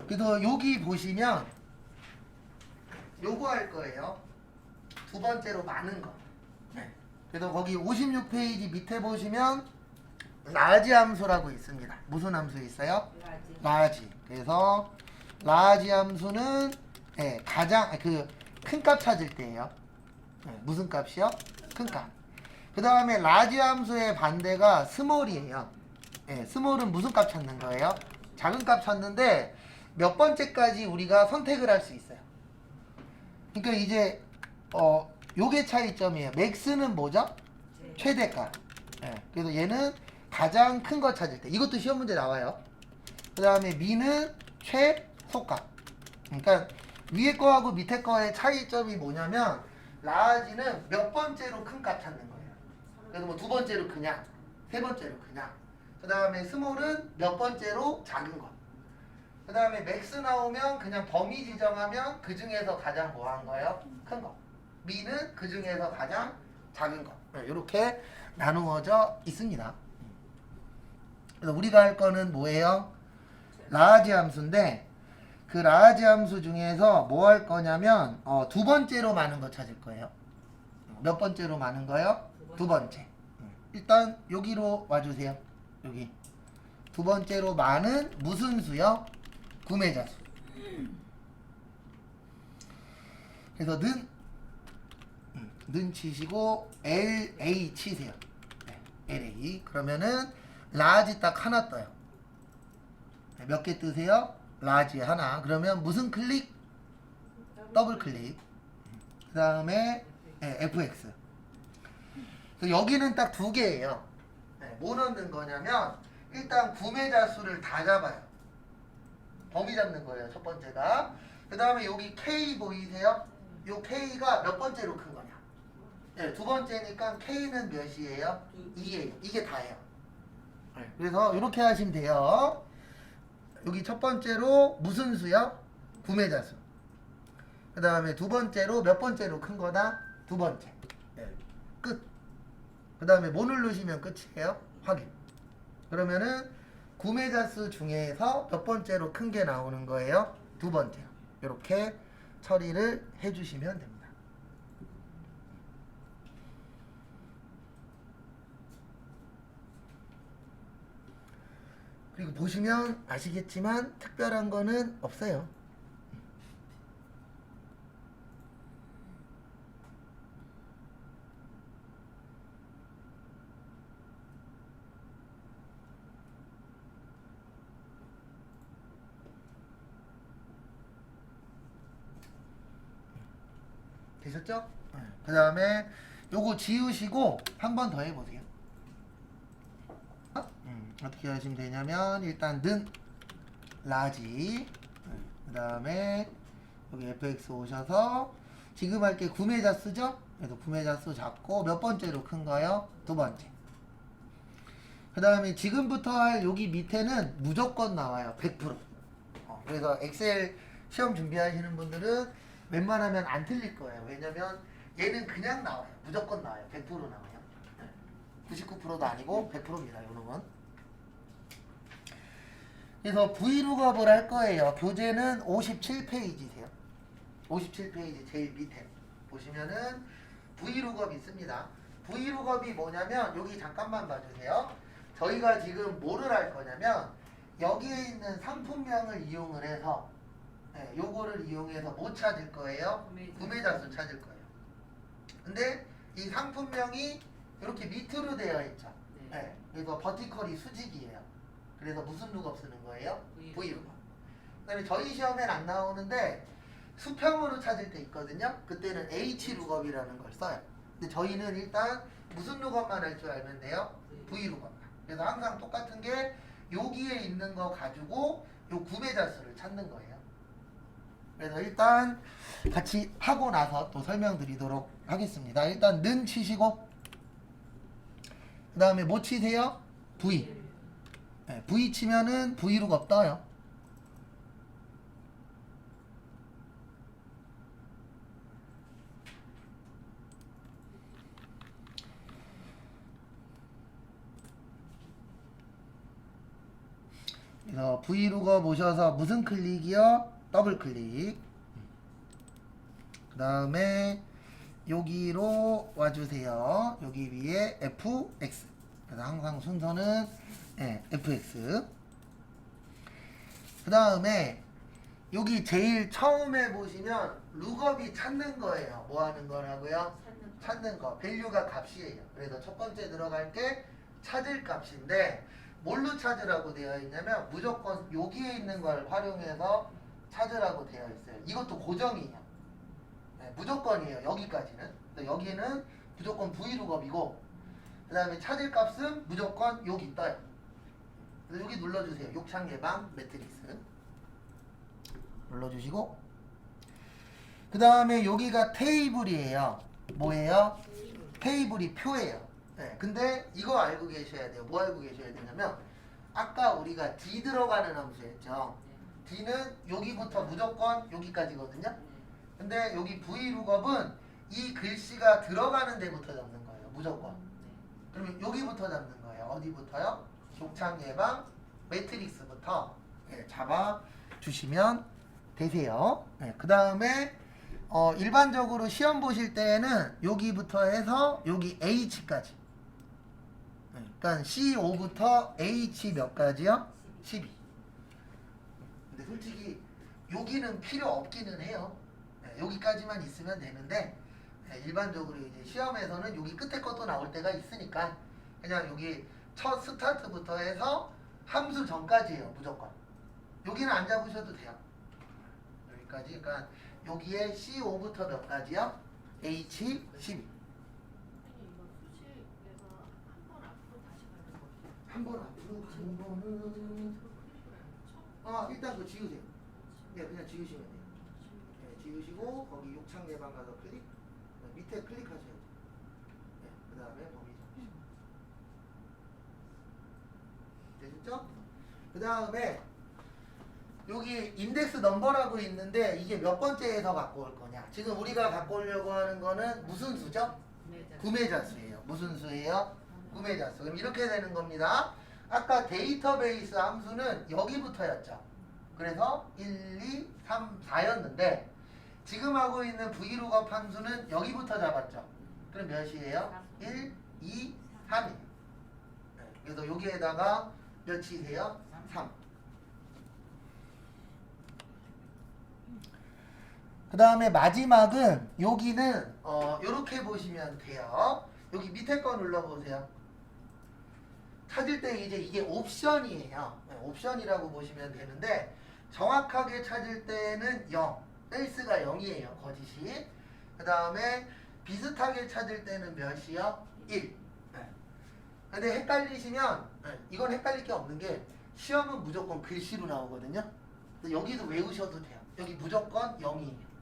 그래서 여기 보시면 요거 할 거예요. 두 번째로 많은 거. 네. 그래서 거기 56페이지 밑에 보시면 라지 함수라고 있습니다. 무슨 함수 있어요? 라지. 그래서 라지 함수는 네, 가장 큰 값 찾을 때예요. 네, 무슨 값이요? 큰 값. 그 다음에 라지 함수의 반대가 스몰이에요. 네, 스몰은 무슨 값 찾는 거예요? 작은 값 찾는데 몇 번째까지 우리가 선택을 할 수 있어요. 그러니까 이제 요게 차이점이에요. 맥스는 뭐죠? 최대값. 네, 그래서 얘는 가장 큰 거 찾을 때. 이것도 시험 문제 나와요. 그 다음에 미는 최소값. 그러니까 위에 거하고 밑에 거의 차이점이 뭐냐면 라지는 몇 번째로 큰 값 찾는 거예요. 그래서 뭐 두 번째로 그냥, 세 번째로 그냥. 그 다음에 스몰은 몇 번째로 작은 거. 그 다음에 맥스 나오면 그냥 범위 지정하면 그 중에서 가장 뭐한 거예요? 큰 거. 미는 그 중에서 가장 작은 거. 이렇게 나누어져 있습니다. 그래서 우리가 할 거는 뭐예요? 라지 함수인데 그 라지 함수 중에서 뭐 할 거냐면 두 번째로 많은 거 찾을 거예요. 몇 번째로 많은 거요? 두 번째. 일단 여기로 와주세요. 여기. 두 번째로 많은 무슨 수요? 구매자 수. 그래서 는 치시고 LA 치세요. 네, LA. 그러면은 라지 딱 하나 떠요. 몇 개 뜨세요? 라지 하나. 그러면 무슨 클릭? 더블 클릭. 그 다음에 FX. 여기는 딱 두 개예요. 뭐 넣는 거냐면 일단 구매자 수를 다 잡아요. 범위 잡는 거예요. 첫 번째가. 그 다음에 여기 K 보이세요? 요 K가 몇 번째로 큰 거냐? 네, 두 번째니까 K는 몇이에요? 2예요. 이게 다예요. 그래서 이렇게 하시면 돼요. 여기 첫 번째로 무슨 수요? 구매자 수. 그 다음에 두 번째로 몇 번째로 큰 거다? 두 번째. 네. 끝. 그 다음에 뭐 누르시면 끝이에요? 확인. 그러면은 구매자 수 중에서 몇 번째로 큰 게 나오는 거예요? 두 번째요. 이렇게 처리를 해주시면 됩니다. 그리고 보시면 아시겠지만 특별한 거는 없어요. 되셨죠? 그 다음에 요거 지우시고 한 번 더 해보세요. 어떻게 하시면 되냐면 일단 는 라지 그 다음에 여기 fx 오셔서 지금 할 게 구매자 수죠? 그래서 구매자 수 잡고 몇 번째로 큰가요? 두 번째. 그 다음에 지금부터 할 여기 밑에는 무조건 나와요. 100%. 그래서 엑셀 시험 준비하시는 분들은 웬만하면 안 틀릴 거예요. 왜냐면 얘는 그냥 나와요. 무조건 나와요. 100% 나와요. 99%도 아니고 100%입니다. 이 놈은. 그래서 브이룩업을 할 거예요. 교재는 57페이지세요. 57페이지 제일 밑에 보시면은 브이룩업 있습니다. 브이룩업이 뭐냐면 여기 잠깐만 봐주세요. 저희가 지금 뭐를 할 거냐면 여기에 있는 상품명을 이용을 해서 요거를 이용해서 뭐 찾을 거예요? 구매자 수 찾을 거예요. 근데 이 상품명이 이렇게 밑으로 되어 있죠. 그래서 버티컬이 수직이에요. 그래서 무슨 룩업 쓰는 거예요? V룩업. 그다음에 저희 시험엔 안 나오는데 수평으로 찾을 때 있거든요. 그때는 H룩업이라는 걸 써요. 근데 저희는 일단 무슨 룩업만 할 줄 알면 돼요? V룩업만. 그래서 항상 똑같은 게 여기에 있는 거 가지고 요 구매자 수를 찾는 거예요. 그래서 일단 같이 하고 나서 또 설명드리도록 하겠습니다. 일단 는 치시고 그 다음에 뭐 치세요? V. V 치면은 V룩업 떠요. 그래서 V룩업 오셔서 무슨 클릭이요? 더블 클릭. 그 다음에 여기로 와주세요. 여기 위에 FX. 그래서 항상 순서는 FX. 그 다음에 여기 제일 처음에 보시면 룩업이 찾는 거예요. 뭐 하는 거라고요? 찾는 거. 밸류가 값이에요. 그래서 첫 번째 들어갈 게 찾을 값인데 뭘로 찾으라고 되어 있냐면 무조건 여기에 있는 걸 활용해서 찾으라고 되어 있어요. 이것도 고정이에요. 무조건이에요. 여기까지는. 여기는 무조건 V룩업이고 그 다음에 찾을 값은 무조건 여기 떠요. 그래서 여기 눌러주세요. 욕창 예방 매트릭스 눌러주시고 그 다음에 여기가 테이블이에요. 뭐예요? 테이블이 표예요. 근데 이거 알고 계셔야 돼요. 뭐 알고 계셔야 되냐면 아까 우리가 D 들어가는 함수였죠. D는 여기부터 무조건 여기까지거든요. 근데 여기 V룩업은 이 글씨가 들어가는 데부터 잡는 거예요. 무조건. 그러면 여기부터 잡는 거예요. 어디부터요? 욕창 예방 매트릭스부터 잡아 주시면 되세요. 그 다음에 일반적으로 시험 보실 때에는 여기부터 해서 여기 H까지. 그러니까 C5부터 H 몇 가지요? 12. 근데 솔직히 여기는 필요 없기는 해요. 여기까지만 있으면 되는데 일반적으로 이제 시험에서는 여기 끝에 것도 나올 때가 있으니까 그냥 여기 첫 스타트부터 해서 함수 전까지예요. 무조건. 여기는 안 잡으셔도 돼요. 여기까지. 그러니까 여기에 C5부터 몇 가지요? H12. 한 번 앞으로 가는 거는 일단 그거 지우세요. 그냥 지우시면 돼요. 지우시고 거기 욕창 예방 가서 클릭. 밑에 클릭하셔야 돼요. 그 다음에 범위 정식. 됐죠? 그 다음에 여기 인덱스 넘버라고 있는데 이게 몇 번째에서 갖고 올 거냐. 지금 우리가 갖고 오려고 하는 거는 무슨 수죠? 구매자 수예요. 무슨 수예요? 구매자 수. 그럼 이렇게 되는 겁니다. 아까 데이터베이스 함수는 여기부터였죠. 그래서 1, 2, 3, 4였는데 지금 하고 있는 V룩업 함수는 여기부터 잡았죠. 그럼 몇이에요? 1, 2, 3이에요. 그래서 여기에다가 몇이세요? 3. 그 다음에 마지막은 여기는 이렇게 보시면 돼요. 여기 밑에 거 눌러보세요. 찾을 때 이제 이게 옵션이에요. 옵션이라고 보시면 되는데 정확하게 찾을 때는 0. 셀스가 0이에요. 거짓이. 그 다음에 비슷하게 찾을 때는 몇이요? 1. 근데 헷갈리시면 이건 헷갈릴 게 없는 게 시험은 무조건 글씨로 나오거든요. 여기도 외우셔도 돼요. 여기 무조건 0이에요.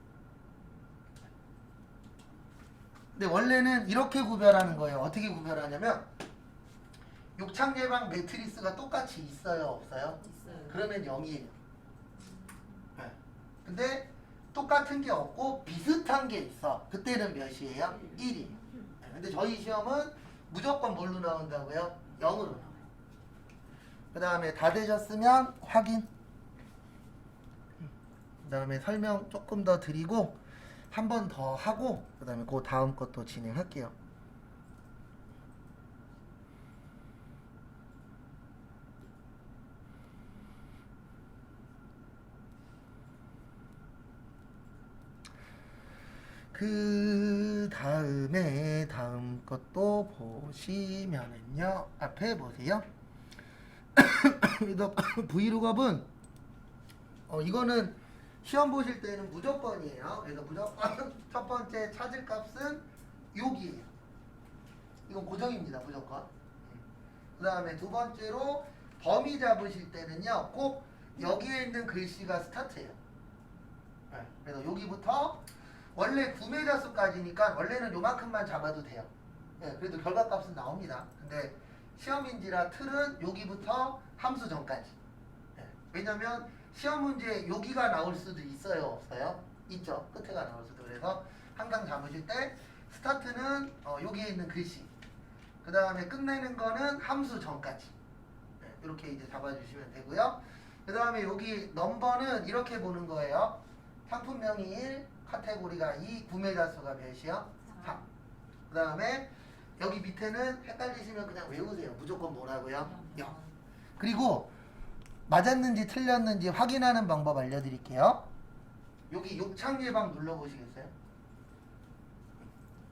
근데 원래는 이렇게 구별하는 거예요. 어떻게 구별하냐면 욕창 예방 매트리스가 똑같이 있어요? 없어요? 있어요. 그러면 0이에요. 근데 똑같은 게 없고 비슷한 게 있어. 그때는 몇이에요? 1이에요. 근데 저희 시험은 무조건 뭘로 나온다고요? 0으로 나와요. 그 다음에 다 되셨으면 확인. 그 다음에 설명 조금 더 드리고 한 번 더 하고 그 다음에 그 다음 것도 진행할게요. 그 다음에 다음 것도 보시면은요. 앞에 보세요. V룩업은 이거는 시험 보실 때는 무조건이에요. 그래서 무조건 첫 번째 찾을 값은 여기에요. 이건 고정입니다. 무조건. 그 다음에 두 번째로 범위 잡으실 때는요. 꼭 여기에 있는 글씨가 스타트예요. 그래서 여기부터 원래 구매자 수까지니까 원래는 요만큼만 잡아도 돼요. 그래도 결과값은 나옵니다. 근데 시험인지라 틀은 여기부터 함수 전까지. 왜냐면 시험 문제 여기가 나올 수도 있어요? 없어요? 있죠. 끝에가 나올 수도. 그래서 항상 잡으실 때 스타트는 여기에 있는 글씨. 그 다음에 끝내는 거는 함수 전까지. 이렇게 이제 잡아주시면 되고요. 그 다음에 여기 넘버는 이렇게 보는 거예요. 상품명이 1, 카테고리가 2, 구매자 수가 몇이요? 3. 그 다음에 여기 밑에는 헷갈리시면 그냥 외우세요. 무조건 뭐라고요? 0. 그리고 맞았는지 틀렸는지 확인하는 방법 알려드릴게요. 여기 욕창 예방 눌러보시겠어요?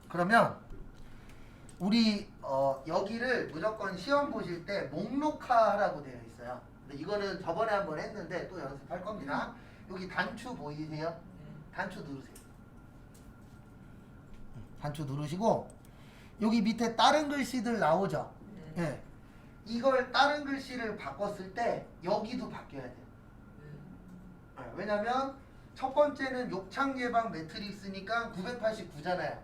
그러면 우리 여기를 무조건 시험 보실 때 목록화라고 되어 있어요. 근데 이거는 저번에 한번 했는데 또 연습할 겁니다. 여기 단추 보이세요? 단추 누르세요. 단추 누르시고 여기 밑에 다른 글씨들 나오죠? 네. 이걸 다른 글씨를 바꿨을 때 여기도 바뀌어야 돼요. 네. 왜냐면 첫 번째는 욕창 예방 매트릭스니까 989잖아요.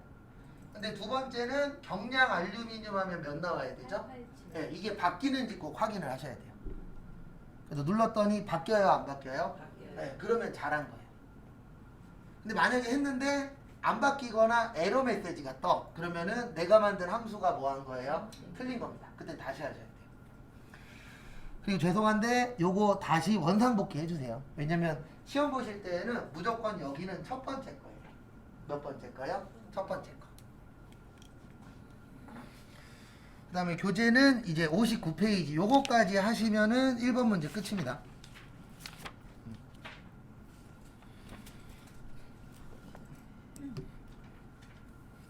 근데 두 번째는 경량 알루미늄 하면 몇 나와야 되죠? 네, 이게 바뀌는지 꼭 확인을 하셔야 돼요. 그래서 눌렀더니 바뀌어요, 안 바뀌어요? 네, 그러면 잘한 거예요. 근데 만약에 했는데 안 바뀌거나 에러 메시지가 떠. 그러면은 내가 만든 함수가 뭐 한 거예요? 틀린 겁니다. 그때 다시 하셔야 돼요. 그리고 죄송한데 요거 다시 원상복귀 해주세요. 왜냐면 시험 보실 때는 무조건 여기는 첫 번째 거예요. 몇 번째 거요? 첫 번째 거. 그 다음에 교재는 이제 59페이지 요거까지 하시면은 1번 문제 끝입니다.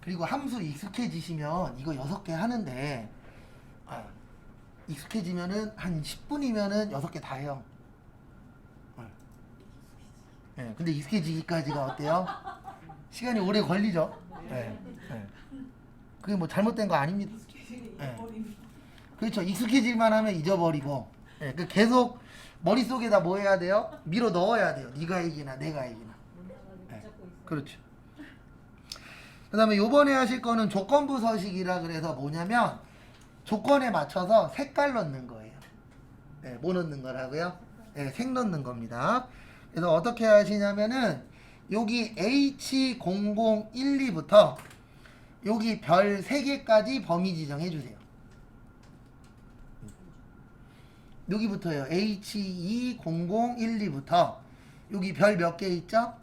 그리고 함수 익숙해지시면 이거 6개 하는데 익숙해지면은 한 10분이면은 6개 다 해요. 네, 근데 익숙해지기까지가 어때요? 시간이 오래 걸리죠? 네. 네. 그게 뭐 잘못된 거 아닙니다. 네. 그렇죠. 익숙해질만 하면 잊어버리고 네. 계속 머릿속에다 뭐 해야 돼요? 밀어 넣어야 돼요. 네가 이기나 내가 이기나. 네. 그렇죠. 그 다음에 요번에 하실 거는 조건부 서식이라 그래서 뭐냐면 조건에 맞춰서 색깔 넣는 거예요. 네, 뭐 넣는 거라고요? 네, 색 넣는 겁니다. 그래서 어떻게 하시냐면은 여기 H0012부터 여기 별 3개까지 범위 지정해 주세요. 여기부터요. H2012부터 여기 별 몇 개 있죠?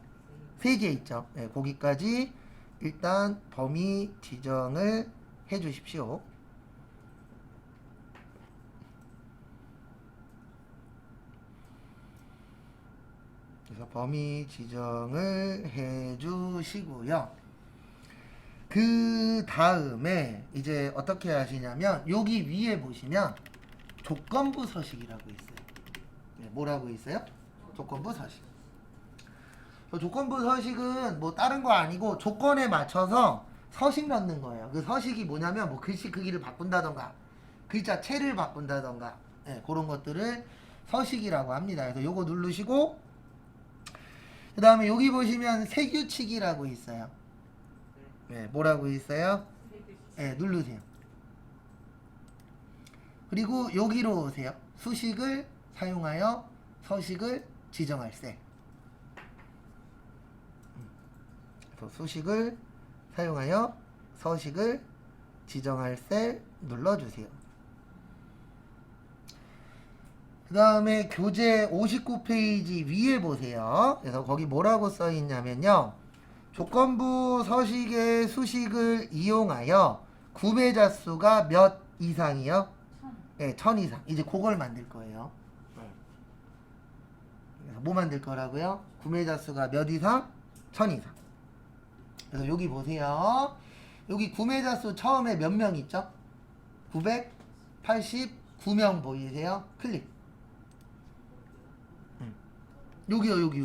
3개 있죠. 네, 거기까지 일단 범위 지정을 해 주십시오. 그래서 범위 지정을 해 주시고요. 그 다음에 이제 어떻게 하시냐면 여기 위에 보시면 조건부 서식이라고 있어요. 네, 뭐라고 있어요? 조건부 서식. 조건부 서식은 뭐 다른 거 아니고 조건에 맞춰서 서식 넣는 거예요. 그 서식이 뭐냐면 뭐 글씨 크기를 바꾼다던가 글자 채를 바꾼다던가 네, 그런 것들을 서식이라고 합니다. 그래서 요거 누르시고 그 다음에 여기 보시면 세규칙이라고 있어요. 네, 뭐라고 있어요? 네, 누르세요. 그리고 여기로 오세요. 수식을 사용하여 서식을 지정할 셀. 수식을 사용하여 서식을 지정할 셀 눌러주세요. 그 다음에 교재 59페이지 위에 보세요. 그래서 거기 뭐라고 써 있냐면요. 조건부 서식의 수식을 이용하여 구매자 수가 몇 이상이요? 1000. 네, 1000 이상. 이제 그걸 만들 거예요. 그래서 뭐 만들 거라고요? 구매자 수가 몇 이상? 1000 이상. 그래서 여기 보세요. 여기 구매자 수 처음에 몇 명 있죠? 989명 보이세요? 클릭. 여기요, 여기.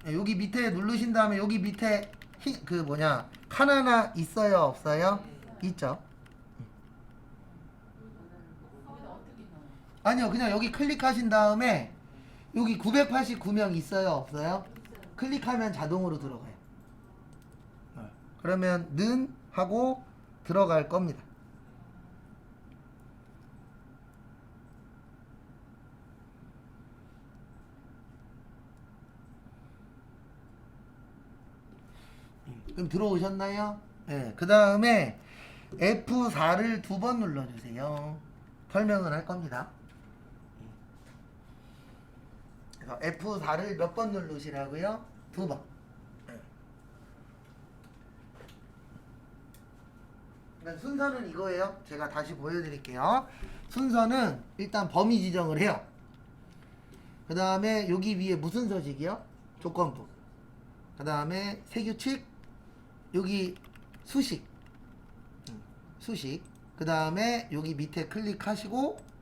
여기 밑에 누르신 다음에 여기 밑에 칸 하나 있어요, 없어요? 있죠. 아니요, 그냥 여기 클릭하신 다음에 여기 989명 있어요, 없어요? 클릭하면 자동으로 들어가요. 그러면 는 하고 들어갈 겁니다. 그럼 들어오셨나요? 네. 그 다음에 F4를 2번 눌러주세요. 설명을 할 겁니다. 그래서 F4를 몇 번 누르시라고요? 2번. 그러니까 순서는 이거예요. 제가 다시 보여드릴게요. 순서는 일단 범위 지정을 해요. 그 다음에 여기 위에 무슨 서식이요? 조건부. 그 다음에 세규칙, 여기 수식. 수식. 그 다음에 여기 밑에 클릭하시고,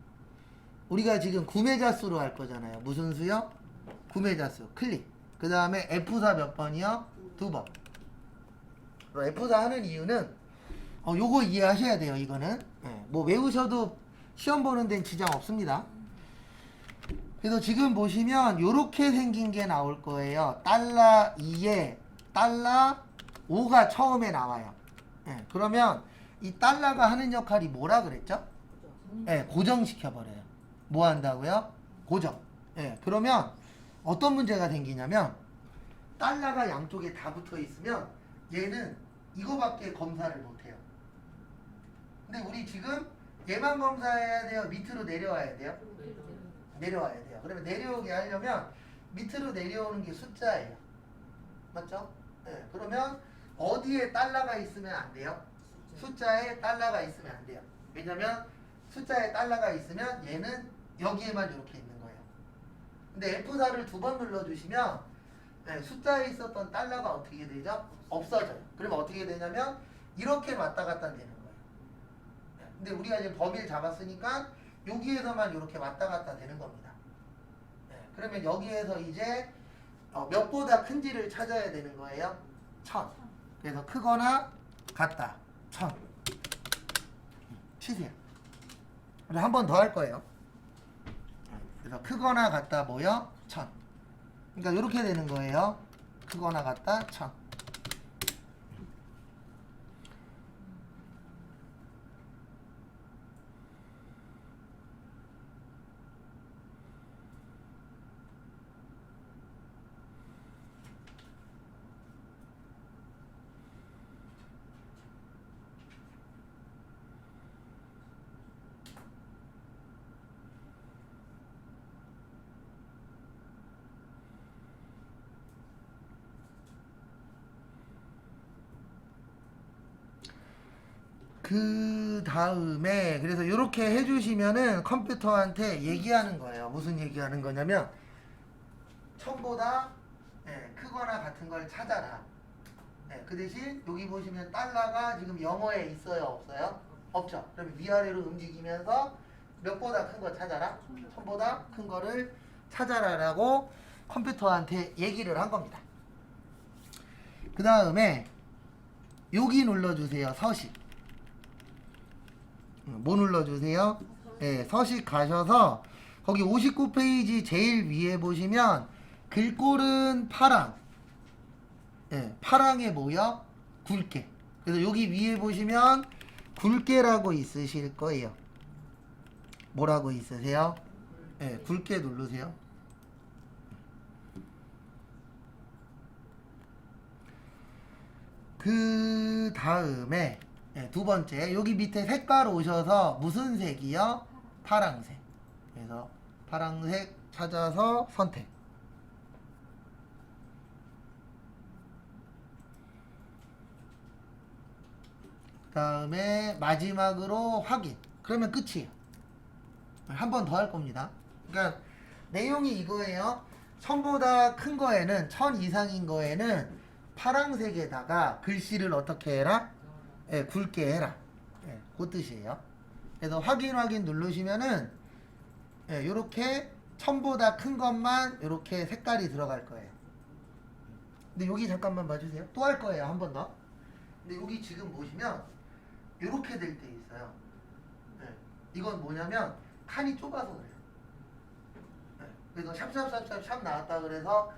우리가 지금 구매자 수로 할 거잖아요. 무슨 수요? 구매자 수. 클릭. 그 다음에 F4 몇 번이요? 2번. F4 하는 이유는 요거 이해하셔야 돼요. 이거는 뭐 외우셔도 시험 보는 데는 지장 없습니다. 그래서 지금 보시면 요렇게 생긴 게 나올 거예요. 달러 2에 달러 5가 처음에 나와요. 그러면 이 달러가 하는 역할이 뭐라 그랬죠? 고정시켜 버려요. 뭐 한다고요? 고정. 그러면 어떤 문제가 생기냐면 달러가 양쪽에 다 붙어 있으면 얘는 이거밖에 검사를 못 해요. 근데 우리 지금 얘만 검사해야 돼요? 밑으로 내려와야 돼요? 내려와야 돼요. 그러면 내려오게 하려면 밑으로 내려오는 게 숫자예요. 맞죠? 그러면 어디에 달러가 있으면 안 돼요? 숫자에 달러가 있으면 안 돼요. 왜냐면 숫자에 달러가 있으면 얘는 여기에만 이렇게 있는 거예요. 근데 F4를 2번 눌러주시면 숫자에 있었던 달러가 어떻게 되죠? 없어져요. 그러면 어떻게 되냐면 이렇게 왔다 갔다 되는 거예요. 근데 우리가 지금 범위를 잡았으니까 여기에서만 이렇게 왔다 갔다 되는 겁니다. 그러면 여기에서 이제 몇보다 큰지를 찾아야 되는 거예요. 1000. 그래서 크거나 같다. 1000. 치세요. 한 번 더 할 거예요. 그래서 크거나 같다 뭐요? 1000. 그러니까 이렇게 되는 거예요. 크거나 같다 1000. 그 다음에 그래서 이렇게 해주시면은 컴퓨터한테 얘기하는 거예요. 무슨 얘기하는 거냐면 1000보다 크거나 같은 걸 찾아라. 그 대신 여기 보시면 달러가 지금 영어에 있어요? 없어요? 없죠. 그럼 위아래로 움직이면서 몇보다 큰 거 찾아라. 1000보다 큰 거를 찾아라라고 컴퓨터한테 얘기를 한 겁니다. 그 다음에 여기 눌러주세요. 서식. 뭐 눌러주세요? 서식 가셔서 거기 59페이지 제일 위에 보시면 글꼴은 파랑. 파랑에 뭐요? 굵게. 그래서 여기 위에 보시면 굵게라고 있으실 거예요. 뭐라고 있으세요? 굵게 누르세요. 그 다음에 두 번째 여기 밑에 색깔 오셔서 무슨 색이요? 파랑색. 그래서 파랑색 찾아서 선택. 그 다음에 마지막으로 확인. 그러면 끝이에요. 한 번 더 할 겁니다. 그러니까 내용이 이거예요. 1000보다 큰 거에는 1000 이상인 거에는 파랑색에다가 글씨를 어떻게 해라? 굵게 해라. 그 뜻이에요. 그래서 확인 누르시면은 요렇게 1000보다 큰 것만 요렇게 색깔이 들어갈 거예요. 근데 여기 잠깐만 봐주세요. 또 할 거예요. 한 번 더. 근데 여기 지금 보시면 요렇게 될 때 있어요. 이건 뭐냐면 칸이 좁아서 그래요. 그래서 샵 나왔다 그래서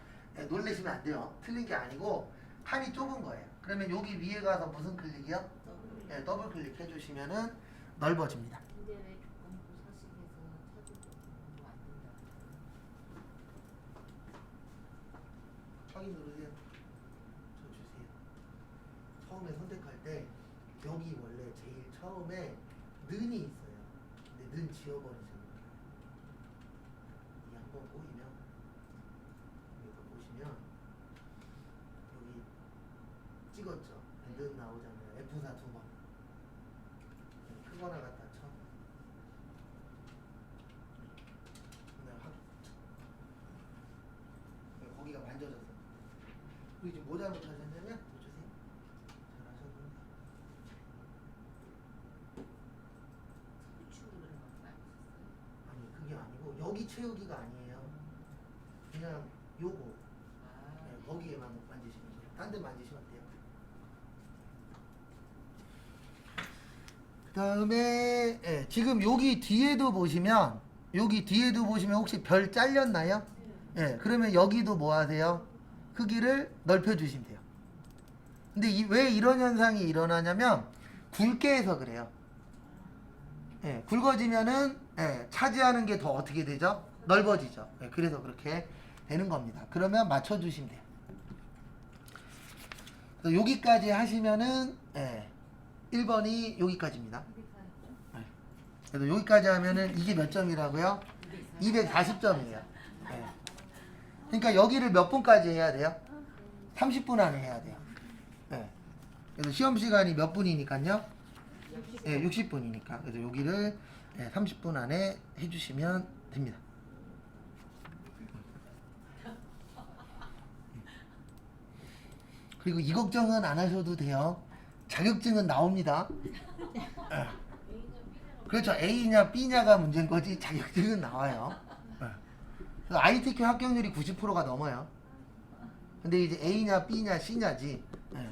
놀라시면 안 돼요. 틀린 게 아니고 칸이 좁은 거예요. 그러면 여기 위에 가서 무슨 클릭이요? 더블 클릭 해주시면은 넓어집니다. 근데 왜 조건부 서식에서 찾을 거 안 된다? 확인 누르세요. 저 주세요. 처음에 선택할 때 여기 원래 제일 처음에 는이 있어요. 근데 는 지워버리세요. 이게 한번 보이면 는 나오잖아요. F4 2번. 크거나 갖다 쳐. 거기가 만져졌어. 그리고 지금 뭐 잘못하셨냐면 보세요. 잘하셨는데. 후축으로 많이 썼어요. 아니 그게 아니고 여기 채우기가 아니에요. 그냥 요거 아, 네, 거기에만 만지시면 돼요. 딴 데 만지시면 안 돼요. 그 다음에 예, 지금 여기 뒤에도 보시면 혹시 별 잘렸나요? 예, 그러면 여기도 뭐 하세요? 크기를 넓혀주시면 돼요. 근데 왜 이런 현상이 일어나냐면 굵게 해서 그래요. 예, 굵어지면은 예, 차지하는 게 더 어떻게 되죠? 넓어지죠. 예, 그래서 그렇게 되는 겁니다. 그러면 맞춰주시면 돼요. 그래서 여기까지 하시면은 예, 1번이 여기까지입니다. 예. 그래서 여기까지 하면은 이게 몇 점이라고요? 240점이에요. 예. 그러니까 여기를 몇 분까지 해야 돼요? 30분 안에 해야 돼요. 예. 그래서 시험 시간이 몇 분이니까요? 예, 60분이니까. 그래서 여기를 30분 안에 해주시면 됩니다. 그리고 이 걱정은 안 하셔도 돼요. 자격증은 나옵니다. 예. 그렇죠. A냐 B냐가 문제인 거지 자격증은 나와요. 예. 그래서 ITQ 합격률이 90%가 넘어요. 근데 이제 A냐 B냐 C냐지. 예.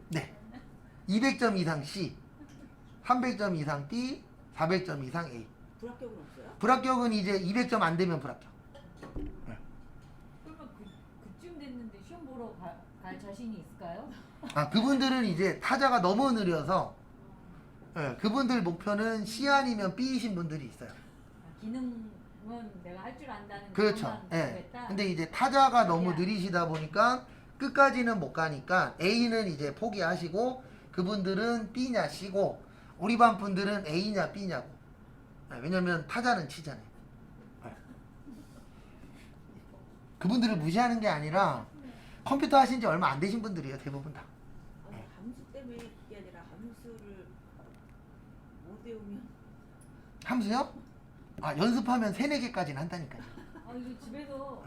네. 200점 이상 C, 300점 이상 B, 400점 이상 A. 불합격은 없어요? 불합격은 이제 200점 안 되면 불합격. 네. 그러면 그쯤 됐는데 시험 보러 갈 자신이 있을까요? 아, 그분들은 이제 타자가 너무 느려서 네, 그분들 목표는 C 아니면 B이신 분들이 있어요. 기능은 내가 할 줄 안다는 그렇죠. 것만 예. 공부했다? 근데 이제 타자가 너무 느리시다 보니까 끝까지는 못 가니까 A는 이제 포기하시고 그분들은 B냐 C고 우리 반 분들은 A냐 B냐고. 네, 왜냐면 타자는 치잖아요. 네. 그분들을 무시하는 게 아니라 컴퓨터 하신 지 얼마 안 되신 분들이에요. 대부분 다. 아니 함수 때문에 그게 아니라 함수를 못 외우면 함수요? 아, 연습하면 3, 4개까지는 한다니까요. 아 이거 집에서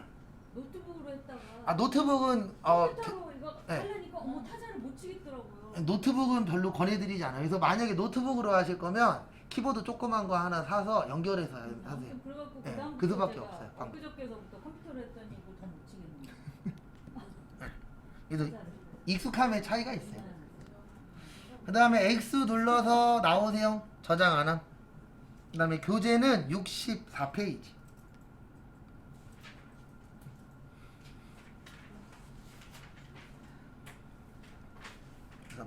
노트북으로 했다가 아, 노트북은 컴퓨터로 이거 네. 하려니까 어머 타자를 못 치겠더라고요. 노트북은 별로 권해드리지 않아요. 그래서 만약에 노트북으로 하실 거면 키보드 조그만 거 하나 사서 연결해서 하세요. 아무튼 그래갖고 네, 그다음부터 그 수밖에 제가 없어요, 방법. 엊그저께서부터 컴퓨터로 했더니 이거 더 못 치겠네요. 그래서 타자를. 익숙함의 차이가 있어요. 네. 그 다음에 X 눌러서 나오세요. 저장 안 함. 그 다음에 교재는 64페이지.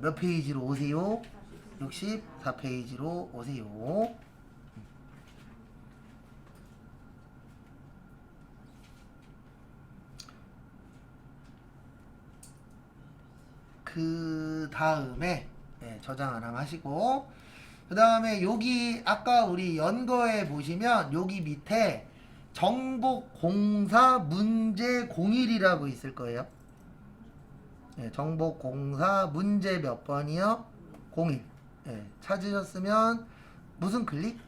몇 페이지로 오세요? 64페이지로 오세요. 그 다음에 저장 안 하면 하시고 그 다음에 여기 아까 우리 연거에 보시면 여기 밑에 정복공사 문제 01이라고 있을 거예요. 정복공사 문제 몇 번이요? 01. 찾으셨으면 무슨 클릭?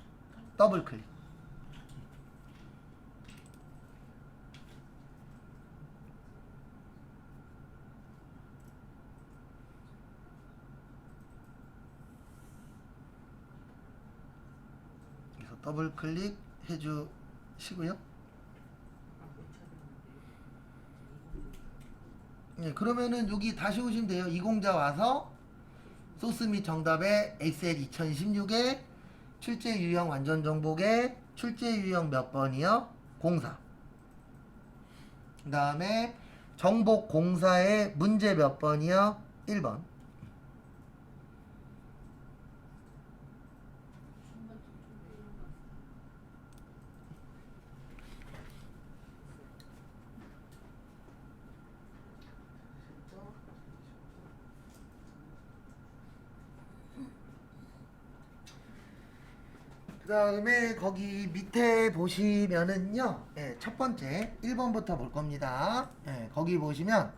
더블 클릭. 그래서 더블 클릭 해주시고요. 그러면은 여기 다시 오시면 돼요. 이공자 와서 소스 및 정답에 엑셀 2016에 출제 유형 완전 정복에 출제 유형 몇 번이요? 04. 그 다음에 정복 공사의 문제 몇 번이요? 1번. 그 다음에 거기 밑에 보시면은요, 첫 번째 1번부터 볼 겁니다. 거기 보시면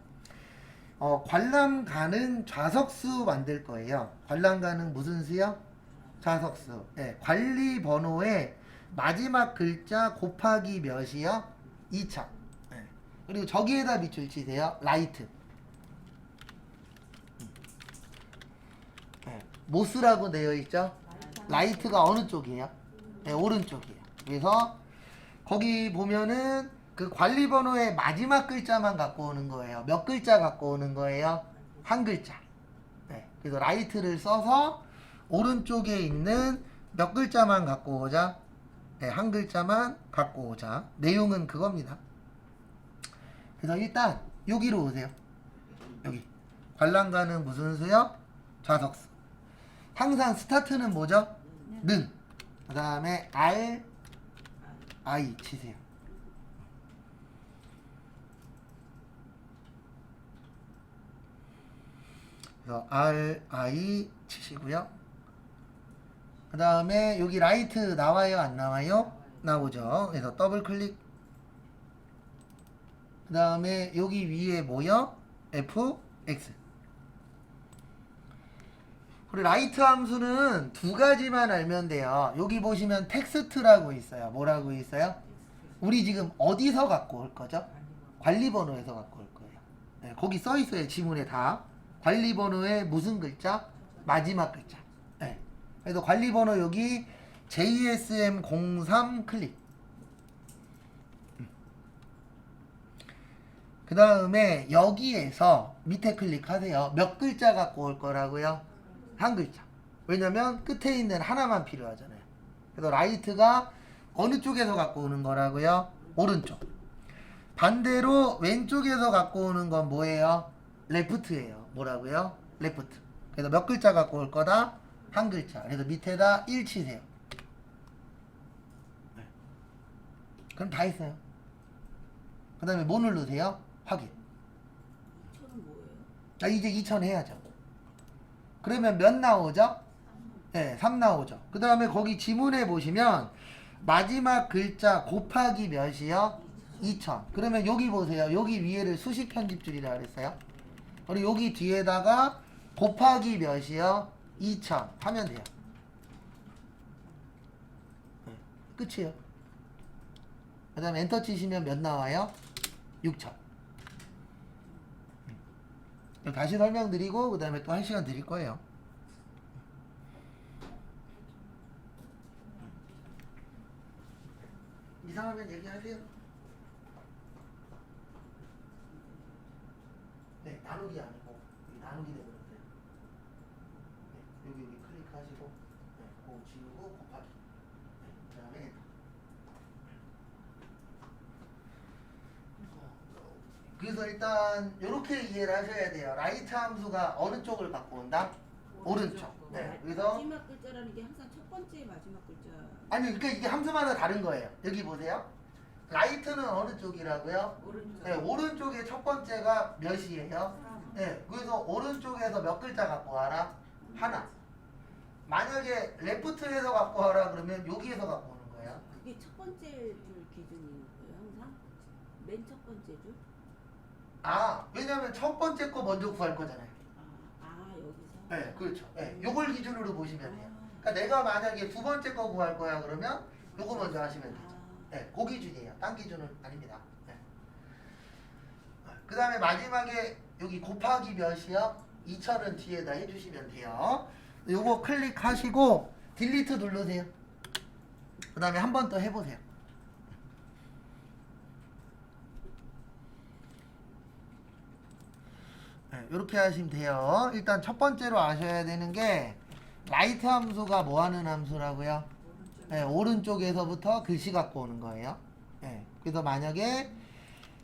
관람 가능 좌석수 만들 거예요. 관람 가능 무슨 수요? 좌석수. 네, 관리 번호의 마지막 글자 곱하기 몇이요? 2000. 네. 그리고 저기에다 밑줄 치세요. 라이트. 네, 모스라고 되어 있죠? 라이트가 어느 쪽이에요? 네, 오른쪽이에요. 그래서 거기 보면은 그 관리 번호의 마지막 글자만 갖고 오는 거예요. 몇 글자 갖고 오는 거예요? 한 글자. 네, 그래서 라이트를 써서 오른쪽에 있는 몇 글자만 갖고 오자. 네, 한 글자만 갖고 오자. 내용은 그겁니다. 그래서 일단 여기로 오세요. 여기 관람가는 무슨 수요? 좌석수. 항상 스타트는 뭐죠? 는. 그 다음에 R, I 치세요. 그래서 R, I 치시고요. 그 다음에 여기 라이트 나와요? 안 나와요? 나오죠. 그래서 더블 클릭. 그 다음에 여기 위에 뭐요? F, X. 우리 라이트 함수는 두 가지만 알면 돼요. 여기 보시면 텍스트라고 있어요. 뭐라고 있어요? 우리 지금 어디서 갖고 올 거죠? 관리번호에서 갖고 올 거예요. 네, 거기 써 있어요. 지문에 다. 관리번호의 무슨 글자? 마지막 글자. 네. 그래서 관리번호 여기 JSM03 클릭. 그 다음에 여기에서 밑에 클릭하세요. 몇 글자 갖고 올 거라고요? 한 글자. 왜냐면 끝에 있는 하나만 필요하잖아요. 그래서 라이트가 어느 쪽에서 갖고 오는 거라고요? 오른쪽. 반대로 왼쪽에서 갖고 오는 건 뭐예요? 레프트예요. 뭐라고요? 레프트. 그래서 몇 글자 갖고 올 거다? 한 글자. 그래서 밑에다 1 치세요. 네. 그럼 다 했어요. 그 다음에 뭐 누르세요? 확인. 2천은 뭐예요? 자, 이제 2000 해야죠. 그러면 몇 나오죠? 네, 3 나오죠. 그 다음에 거기 지문에 보시면 마지막 글자 곱하기 몇이요? 2000. 그러면 여기 보세요. 여기 위에를 수식 편집줄이라 그랬어요. 그리고 여기 뒤에다가 곱하기 몇이요? 2000 하면 돼요. 네, 끝이에요. 그 다음에 엔터 치시면 몇 나와요? 6000. 다시 설명드리고 그 다음에 또 1시간 드릴 거예요. 이상하면 얘기하세요. 네, 나누기 아니고 나누기 되버렸어요. 네, 여기 클릭하시고 네, 그거 지우고 곱하기. 네, 그 다음에 그래서 일단 이렇게 이해를 하셔야 돼요. 라이트 함수가 어느 쪽을 갖고 온다? 오른쪽. 네. 그래서 마지막 글자라는 게 항상 첫 번째 마지막 글자. 아니 그러니까 이게 함수마다 다른 거예요. 여기 보세요. 라이트는 어느 쪽이라고요? 오른쪽. 네, 오른쪽에 첫 번째가 몇이에요? 네. 그래서 오른쪽에서 몇 글자 갖고 와라? 하나. 만약에 레프트에서 갖고 와라 그러면 여기에서 갖고 오는 거예요. 그게 첫 번째 줄 기준인 거예요, 항상? 맨 첫 번째 줄? 아, 왜냐면 첫 번째 거 먼저 구할 거잖아요. 여기서? 네, 그렇죠. 네, 요걸 기준으로 보시면 돼요. 그러니까 내가 만약에 두 번째 거 구할 거야 그러면 요거 먼저 하시면 되죠. 네, 그 기준이에요. 딴 기준은 아닙니다. 네. 그 다음에 마지막에 여기 곱하기 몇이요? 2000은 뒤에다 해주시면 돼요. 요거 클릭하시고 딜리트 누르세요. 그 다음에 한 번 더 해보세요. 네, 이렇게 하시면 돼요. 일단 첫 번째로 아셔야 되는 게 라이트 함수가 뭐 하는 함수라고요? 네, 오른쪽에서부터 글씨 갖고 오는 거예요. 네, 그래서 만약에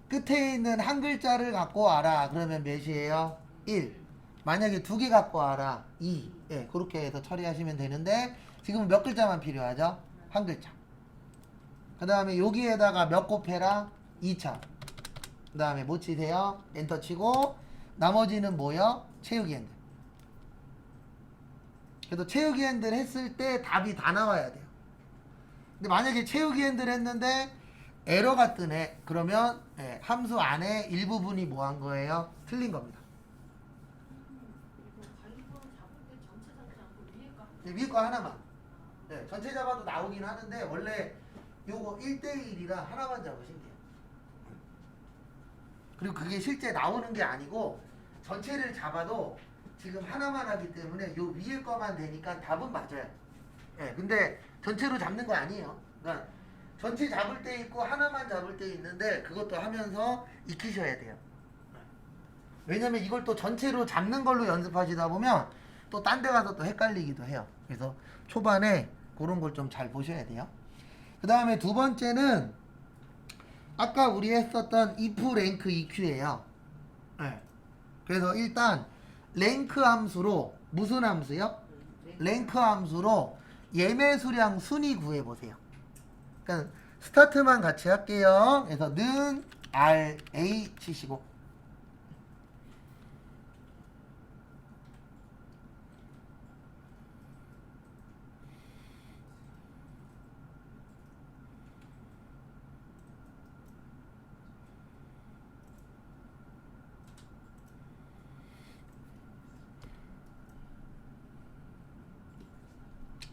끝에 있는 한 글자를 갖고 와라 그러면 몇이에요? 1. 만약에 두 개 갖고 와라 2. 네, 그렇게 해서 처리하시면 되는데 지금 몇 글자만 필요하죠? 한 글자. 그 다음에 여기에다가 몇 곱해라? 2000. 그 다음에 뭐 치세요? 엔터 치고 나머지는 뭐요? 채우기 핸들. 그래서 채우기 핸들 했을 때 답이 다 나와야 돼요. 근데 만약에 채우기 핸들 했는데 에러가 뜨네. 그러면 함수 안에 일부분이 뭐 한 거예요? 틀린 겁니다. 위에 거 하나만. 네, 전체 잡아도 나오긴 하는데 원래 요거 1대1이라 하나만 잡으시면 돼요. 그리고 그게 실제 나오는 게 아니고 전체를 잡아도 지금 하나만 하기 때문에 요 위에 거만 되니까 답은 맞아요. 예, 근데 전체로 잡는 거 아니에요. 그러니까 전체 잡을 때 있고 하나만 잡을 때 있는데 그것도 하면서 익히셔야 돼요. 왜냐면 이걸 또 전체로 잡는 걸로 연습하시다 보면 또 딴 데 가서 또 헷갈리기도 해요. 그래서 초반에 그런 걸 좀 잘 보셔야 돼요. 그 다음에 두 번째는 아까 우리 했었던 if 랭크 EQ예요. 네. 그래서 일단 랭크 함수로 무슨 함수요? 랭크 함수로 예매 수량 순위 구해 보세요. 그러니까 스타트만 같이 할게요. 그래서 는 RA 치시고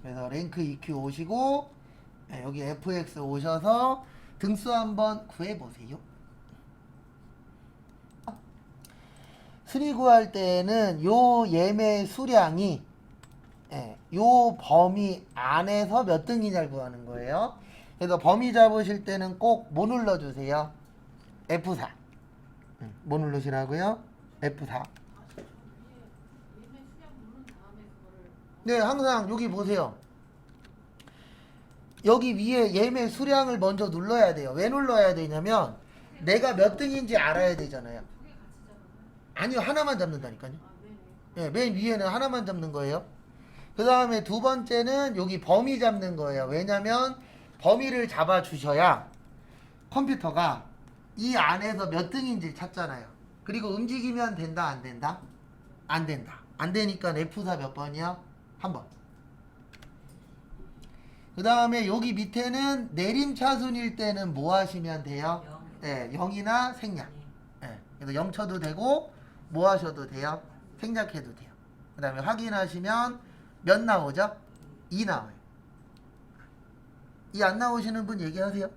그래서 랭크 EQ 오시고 네, 여기 FX 오셔서 등수 한번 구해보세요. 순위 구할 때는 요 예매 수량이 요 범위 안에서 몇 등이냐를 구하는 거예요. 그래서 범위 잡으실 때는 꼭 뭐 눌러주세요? F4. 뭐 누르시라고요? F4. 네, 항상 여기 보세요. 여기 위에 예매 수량을 먼저 눌러야 돼요. 왜 눌러야 되냐면 내가 몇 등인지 알아야 되잖아요. 아니요, 하나만 잡는다니까요. 네, 맨 위에는 하나만 잡는 거예요. 그 다음에 두 번째는 여기 범위 잡는 거예요. 왜냐면 범위를 잡아 주셔야 컴퓨터가 이 안에서 몇 등인지 찾잖아요. 그리고 움직이면 된다, 안 된다? 안 된다. 안 되니까 F4 몇 번이요? 한 번. 그 다음에 여기 밑에는 내림차순일 때는 뭐 하시면 돼요? 네, 0이나 생략. 네, 그래서 0 쳐도 되고 뭐 하셔도 돼요? 생략해도 돼요. 그 다음에 확인하시면 몇 나오죠? 2 나와요. 2 안 나오시는 분 얘기하세요.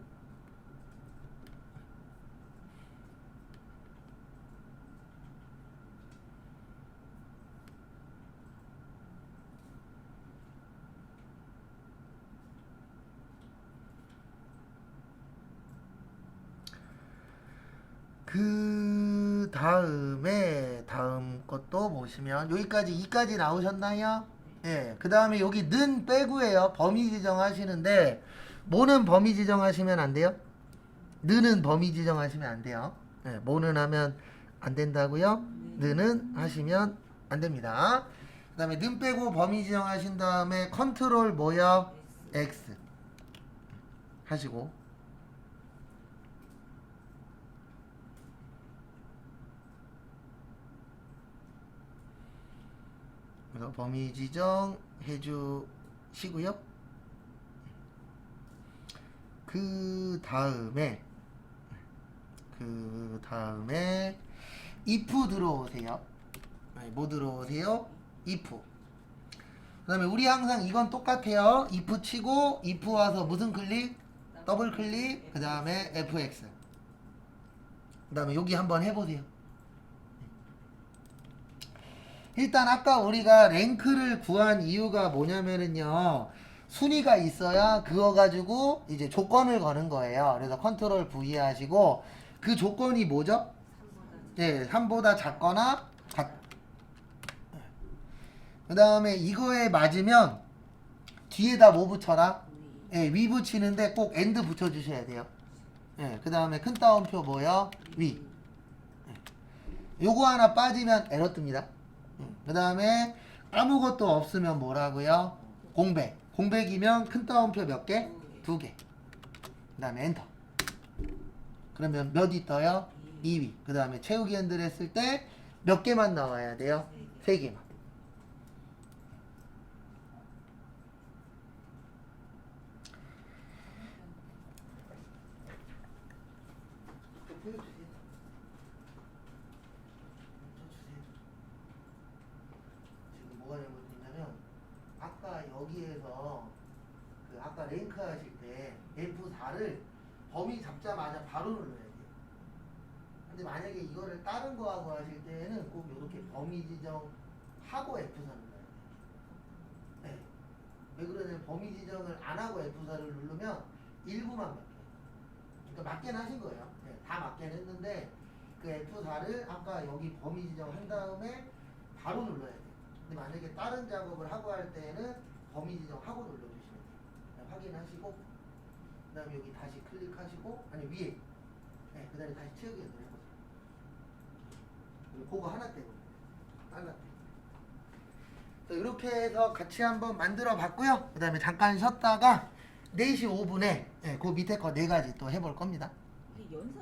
그 다음에 다음 것도 보시면 여기까지 2까지 나오셨나요? 예. 그 다음에 여기 는 빼고예요. 범위 지정하시는데 뭐는 범위 지정하시면 안 돼요? 는은 범위 지정하시면 안 돼요. 예. 뭐는 하면 안 된다고요? 는은 하시면 안 됩니다. 그 다음에 는 빼고 범위 지정하신 다음에 컨트롤 뭐요? X 하시고 그래서 범위 지정 해주시고요. 그 다음에 if 들어오세요. 뭐 들어오세요? if. 그 다음에 우리 항상 이건 똑같아요. if 치고 if 와서 무슨 클릭? 더블 클릭. 그 다음에 fx. 그 다음에 여기 한번 해보세요. 일단 아까 우리가 랭크를 구한 이유가 뭐냐면은요, 순위가 있어야 그거 가지고 이제 조건을 거는 거예요. 그래서 컨트롤 V 하시고 그 조건이 뭐죠? 3보다 작거나 그 다음에 이거에 맞으면 뒤에다 뭐 붙여라? 위 붙이는데 꼭 엔드 붙여주셔야 돼요. 그 다음에 큰 따옴표 뭐요? 위. 요거 하나 빠지면 에러 뜹니다. 그 다음에 아무것도 없으면 뭐라고요? 공백. 공백이면 큰 따옴표 몇 개? 2개. 그 다음에 엔터. 그러면 몇이 떠요? 2위. 그 다음에 채우기 핸들 했을 때 몇 개만 나와야 돼요? 3개만. 지금 뭐가 잘못됐냐면 아까 랭크 하실 때 F4를 범위 잡자마자 바로 눌러야 돼요. 근데 만약에 이거를 다른 거하고 하실 때는 꼭 이렇게 범위 지정하고 F4 눌러야 돼요. 네. 왜 그러냐면 범위 지정을 안 하고 F4를 누르면 일부만 바뀌어요. 그러니까 맞게는 하신 거예요. 네, 다 맞게는 했는데 그 F4를 아까 여기 범위 지정한 다음에 바로 눌러야 돼요. 근데 만약에 다른 작업을 하고 할 때는 범위 지정하고 눌러주시면 돼요. 네, 확인하시고 그 다음에 여기 다시 클릭하시고 아니 위에 네, 그 다음에 다시 채우기 연습 해보세요. 그리고 그거 하나 떼고 하나 떼고 이렇게 해서 같이 한번 만들어 봤고요. 그 다음에 잠깐 쉬었다가 4시 5분에 그 밑에 거 4가지 또 해볼 겁니다. 이게 연습